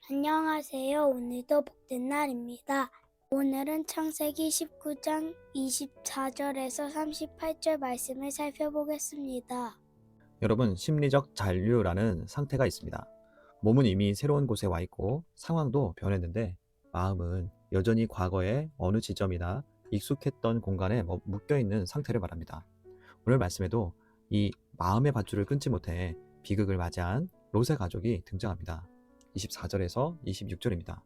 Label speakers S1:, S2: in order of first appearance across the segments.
S1: 안녕하세요. 오늘도 복된 날입니다. 오늘은 창세기 19장 24절에서 38절 말씀을 살펴보겠습니다.
S2: 여러분, 심리적 잔류라는 상태가 있습니다. 몸은 이미 새로운 곳에 와 있고 상황도 변했는데 마음은 여전히 과거의 어느 지점이나 익숙했던 공간에 묶여 있는 상태를 말합니다. 오늘 말씀에도 이 마음의 밧줄을 끊지 못해 비극을 맞이한 롯의 가족이 등장합니다. 24절에서 26절입니다.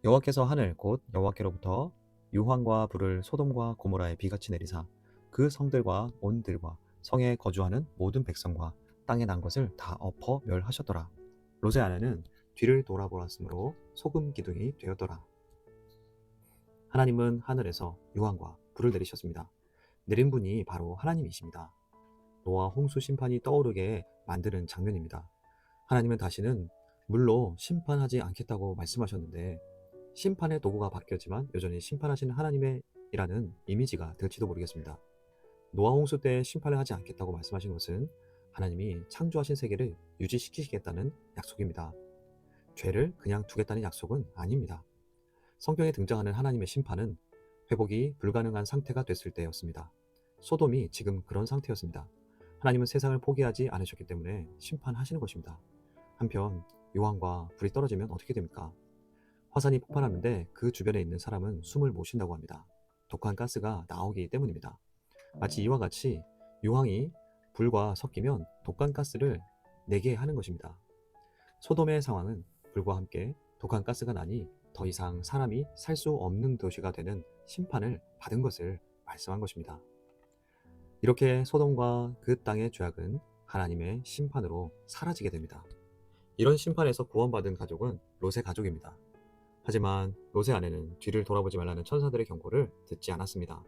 S2: 여호와께서 하늘 곧 여호와께로부터 유황과 불을 소돔과 고모라에 비같이 내리사 그 성들과 온 들과 성에 거주하는 모든 백성과 땅에 난 것을 다 엎어 멸하셨더라. 롯의 아내는 뒤를 돌아보았으므로 소금 기둥이 되었더라. 하나님은 하늘에서 유황과 불을 내리셨습니다. 내린 분이 바로 하나님이십니다. 노아 홍수 심판이 떠오르게 만드는 장면입니다. 하나님은 다시는 물로 심판하지 않겠다고 말씀하셨는데 심판의 도구가 바뀌었지만 여전히 심판하시는 하나님의 이라는 이미지가 될지도 모르겠습니다. 노아 홍수 때 심판을 하지 않겠다고 말씀하신 것은 하나님이 창조하신 세계를 유지시키시겠다는 약속입니다. 죄를 그냥 두겠다는 약속은 아닙니다. 성경에 등장하는 하나님의 심판은 회복이 불가능한 상태가 됐을 때였습니다. 소돔이 지금 그런 상태였습니다. 하나님은 세상을 포기하지 않으셨기 때문에 심판하시는 것입니다. 한편 유황과 불이 떨어지면 어떻게 됩니까? 화산이 폭발하는데 그 주변에 있는 사람은 숨을 못 쉰다고 합니다. 독한 가스가 나오기 때문입니다. 마치 이와 같이 유황이 불과 섞이면 독한 가스를 내게 하는 것입니다. 소돔의 상황은 불과 함께 독한 가스가 나니 더 이상 사람이 살 수 없는 도시가 되는 심판을 받은 것을 말씀한 것입니다. 이렇게 소돔과 그 땅의 죄악은 하나님의 심판으로 사라지게 됩니다. 이런 심판에서 구원받은 가족은 롯의 가족입니다. 하지만 롯의 아내는 뒤를 돌아보지 말라는 천사들의 경고를 듣지 않았습니다.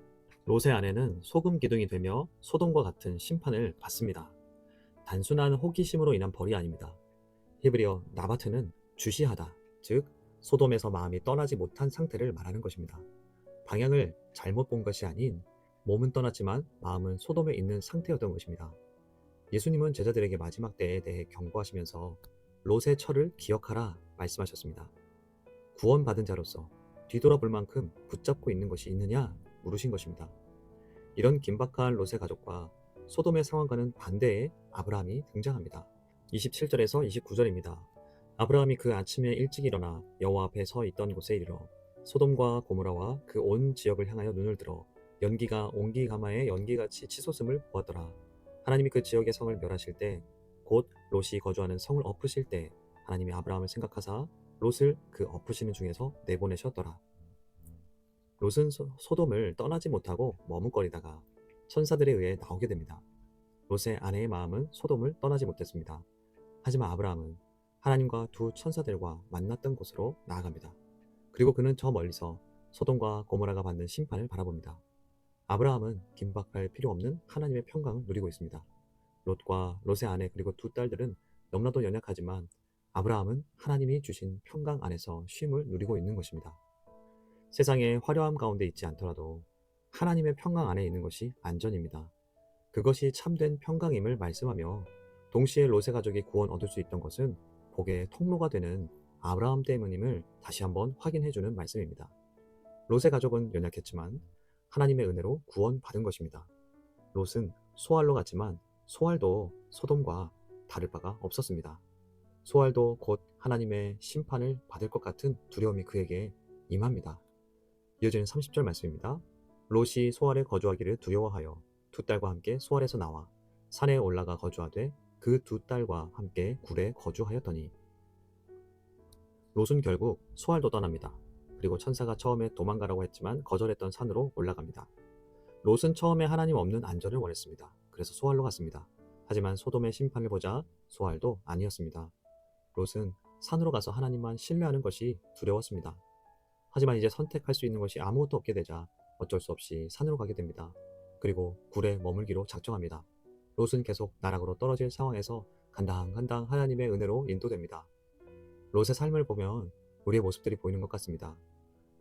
S2: 롯의 아내는 소금 기둥이 되며 소돔과 같은 심판을 받습니다. 단순한 호기심으로 인한 벌이 아닙니다. 히브리어 나바트는 주시하다, 즉 소돔에서 마음이 떠나지 못한 상태를 말하는 것입니다. 방향을 잘못 본 것이 아닌 몸은 떠났지만 마음은 소돔에 있는 상태였던 것입니다. 예수님은 제자들에게 마지막 때에 대해 경고하시면서 롯의 철을 기억하라 말씀하셨습니다. 구원받은 자로서 뒤돌아볼 만큼 붙잡고 있는 것이 있느냐 물으신 것입니다. 이런 긴박한 롯의 가족과 소돔의 상황과는 반대의 아브라함이 등장합니다. 27절에서 29절입니다. 아브라함이 그 아침에 일찍 일어나 여호와 앞에 서 있던 곳에 이르러 소돔과 고모라와 그 온 지역을 향하여 눈을 들어 연기가 옹기 가마에 연기같이 치솟음을 보았더라. 하나님이 그 지역의 성을 멸하실 때 곧 롯이 거주하는 성을 엎으실 때 하나님이 아브라함을 생각하사 롯을 그 엎으시는 중에서 내보내셨더라. 롯은 소돔을 떠나지 못하고 머뭇거리다가 천사들에 의해 나오게 됩니다. 롯의 아내의 마음은 소돔을 떠나지 못했습니다. 하지만 아브라함은 하나님과 두 천사들과 만났던 곳으로 나아갑니다. 그리고 그는 저 멀리서 소돔과 고모라가 받는 심판을 바라봅니다. 아브라함은 긴박할 필요 없는 하나님의 평강을 누리고 있습니다. 롯과 롯의 아내 그리고 두 딸들은 너무나도 연약하지만 아브라함은 하나님이 주신 평강 안에서 쉼을 누리고 있는 것입니다. 세상의 화려함 가운데 있지 않더라도 하나님의 평강 안에 있는 것이 안전입니다. 그것이 참된 평강임을 말씀하며 동시에 롯의 가족이 구원 얻을 수 있던 것은 복의 통로가 되는 아브라함 때문임을 다시 한번 확인해주는 말씀입니다. 롯의 가족은 연약했지만 하나님의 은혜로 구원받은 것입니다. 롯은 소알로 갔지만 소알도 소돔과 다를 바가 없었습니다. 소알도 곧 하나님의 심판을 받을 것 같은 두려움이 그에게 임합니다. 이어지는 30절 말씀입니다. 롯이 소알에 거주하기를 두려워하여 두 딸과 함께 소알에서 나와 산에 올라가 거주하되 그 두 딸과 함께 굴에 거주하였더니 롯은 결국 소알도 떠납니다. 그리고 천사가 처음에 도망가라고 했지만 거절했던 산으로 올라갑니다. 롯은 처음에 하나님 없는 안전을 원했습니다. 그래서 소알로 갔습니다. 하지만 소돔의 심판을 보자 소알도 아니었습니다. 롯은 산으로 가서 하나님만 신뢰하는 것이 두려웠습니다. 하지만 이제 선택할 수 있는 것이 아무것도 없게 되자 어쩔 수 없이 산으로 가게 됩니다. 그리고 굴에 머물기로 작정합니다. 롯은 계속 나락으로 떨어질 상황에서 간당간당 하나님의 은혜로 인도됩니다. 롯의 삶을 보면 우리의 모습들이 보이는 것 같습니다.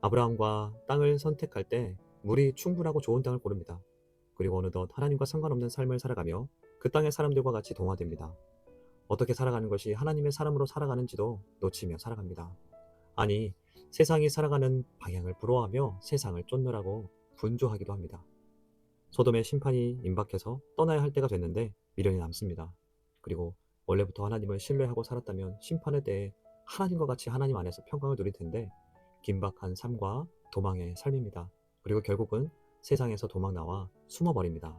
S2: 아브라함과 땅을 선택할 때 물이 충분하고 좋은 땅을 고릅니다. 그리고 어느덧 하나님과 상관없는 삶을 살아가며 그 땅의 사람들과 같이 동화됩니다. 어떻게 살아가는 것이 하나님의 사람으로 살아가는지도 놓치며 살아갑니다. 아니, 세상이 살아가는 방향을 부러워하며 세상을 쫓느라고 분주하기도 합니다. 소돔의 심판이 임박해서 떠나야 할 때가 됐는데 미련이 남습니다. 그리고 원래부터 하나님을 신뢰하고 살았다면 심판의 때에 하나님과 같이 하나님 안에서 평강을 누릴 텐데 긴박한 삶과 도망의 삶입니다. 그리고 결국은 세상에서 도망 나와 숨어버립니다.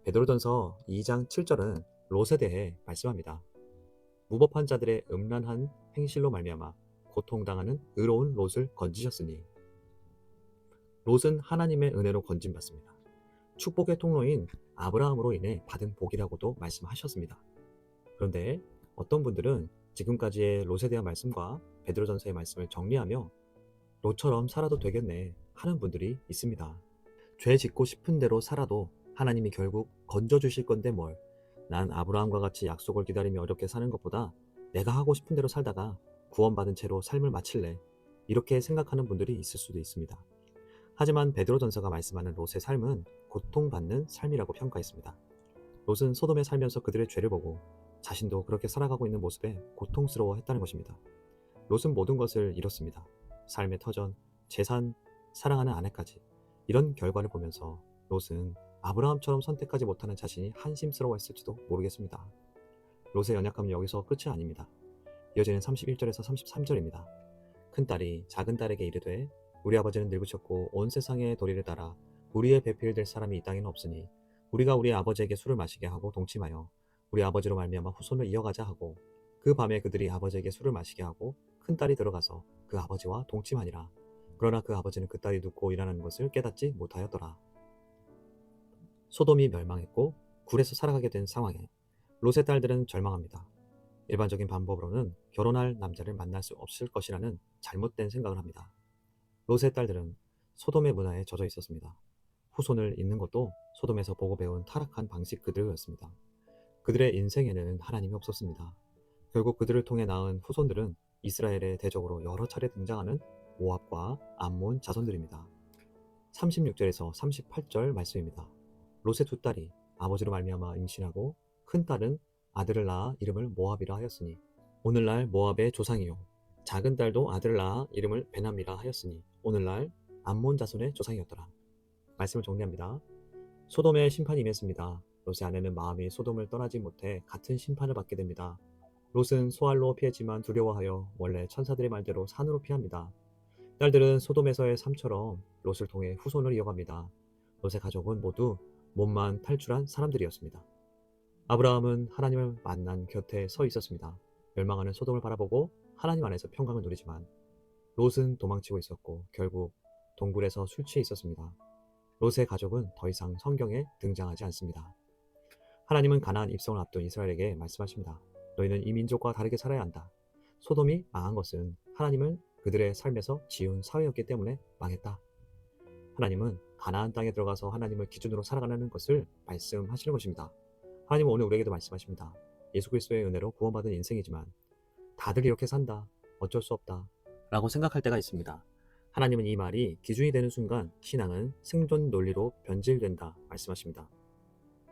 S2: 베드로전서 2장 7절은 롯에 대해 말씀합니다. 무법한 자들의 음란한 행실로 말미암아 고통당하는 의로운 롯을 건지셨으니. 롯은 하나님의 은혜로 건진받습니다. 축복의 통로인 아브라함으로 인해 받은 복이라고도 말씀하셨습니다. 그런데 어떤 분들은 지금까지의 롯에 대한 말씀과 베드로전서의 말씀을 정리하며 롯처럼 살아도 되겠네 하는 분들이 있습니다. 죄 짓고 싶은 대로 살아도 하나님이 결국 건져주실 건데 뭘. 난 아브라함과 같이 약속을 기다리며 어렵게 사는 것보다 내가 하고 싶은 대로 살다가 구원받은 채로 삶을 마칠래. 이렇게 생각하는 분들이 있을 수도 있습니다. 하지만 베드로전서가 말씀하는 롯의 삶은 고통받는 삶이라고 평가했습니다. 롯은 소돔에 살면서 그들의 죄를 보고 자신도 그렇게 살아가고 있는 모습에 고통스러워했다는 것입니다. 롯은 모든 것을 잃었습니다. 삶의 터전, 재산, 사랑하는 아내까지. 이런 결과를 보면서 롯은 아브라함처럼 선택하지 못하는 자신이 한심스러워했을지도 모르겠습니다. 롯의 연약함은 여기서 끝이 아닙니다. 이어지는 31절에서 33절입니다. 큰딸이 작은딸에게 이르되 우리 아버지는 늙으셨고 온 세상의 도리를 따라 우리의 배필될 사람이 이 땅에는 없으니 우리가 우리 아버지에게 술을 마시게 하고 동침하여 우리 아버지로 말미암아 후손을 이어가자 하고 그 밤에 그들이 아버지에게 술을 마시게 하고 큰딸이 들어가서 그 아버지와 동침하니라. 그러나 그 아버지는 그 딸이 눕고 일하는 것을 깨닫지 못하였더라. 소돔이 멸망했고 굴에서 살아가게 된 상황에 롯의 딸들은 절망합니다. 일반적인 방법으로는 결혼할 남자를 만날 수 없을 것이라는 잘못된 생각을 합니다. 롯의 딸들은 소돔의 문화에 젖어 있었습니다. 후손을 잇는 것도 소돔에서 보고 배운 타락한 방식 그대로였습니다. 그들의 인생에는 하나님이 없었습니다. 결국 그들을 통해 낳은 후손들은 이스라엘의 대적으로 여러 차례 등장하는 모압과 암몬 자손들입니다. 36절에서 38절 말씀입니다. 롯의 두 딸이 아버지로 말미암아 임신하고 큰 딸은 아들을 낳아 이름을 모압이라 하였으니 오늘날 모압의 조상이요 작은 딸도 아들을 낳아 이름을 베남이라 하였으니 오늘날 암몬 자손의 조상이었더라. 말씀을 정리합니다. 소돔의 심판이 임했습니다. 롯의 아내는 마음이 소돔을 떠나지 못해 같은 심판을 받게 됩니다. 롯은 소알로 피했지만 두려워하여 원래 천사들의 말대로 산으로 피합니다. 딸들은 소돔에서의 삶처럼 롯을 통해 후손을 이어갑니다. 롯의 가족은 모두 몸만 탈출한 사람들이었습니다. 아브라함은 하나님을 만난 곁에 서 있었습니다. 멸망하는 소돔을 바라보고 하나님 안에서 평강을 누리지만 롯은 도망치고 있었고 결국 동굴에서 술 취해 있었습니다. 롯의 가족은 더 이상 성경에 등장하지 않습니다. 하나님은 가나안 입성을 앞둔 이스라엘에게 말씀하십니다. 너희는 이 민족과 다르게 살아야 한다. 소돔이 망한 것은 하나님을 그들의 삶에서 지은 사회였기 때문에 망했다. 하나님은 가나안 땅에 들어가서 하나님을 기준으로 살아가는 것을 말씀하시는 것입니다. 하나님은 오늘 우리에게도 말씀하십니다. 예수 그리스도의 은혜로 구원받은 인생이지만 다들 이렇게 산다. 어쩔 수 없다. 라고 생각할 때가 있습니다. 하나님은 이 말이 기준이 되는 순간 신앙은 생존 논리로 변질된다 말씀하십니다.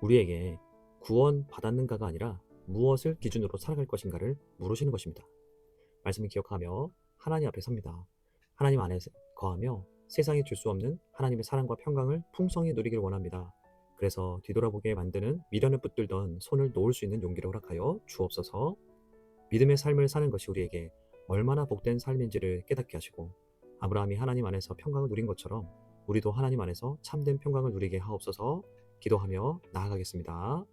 S2: 우리에게 구원 받았는가가 아니라 무엇을 기준으로 살아갈 것인가를 물으시는 것입니다. 말씀을 기억하며 하나님 앞에 섭니다. 하나님 안에 거하며 세상이 줄 수 없는 하나님의 사랑과 평강을 풍성히 누리기를 원합니다. 그래서 뒤돌아보게 만드는 미련을 붙들던 손을 놓을 수 있는 용기를 허락하여 주옵소서. 믿음의 삶을 사는 것이 우리에게 얼마나 복된 삶인지를 깨닫게 하시고 아브라함이 하나님 안에서 평강을 누린 것처럼 우리도 하나님 안에서 참된 평강을 누리게 하옵소서. 기도하며 나아가겠습니다.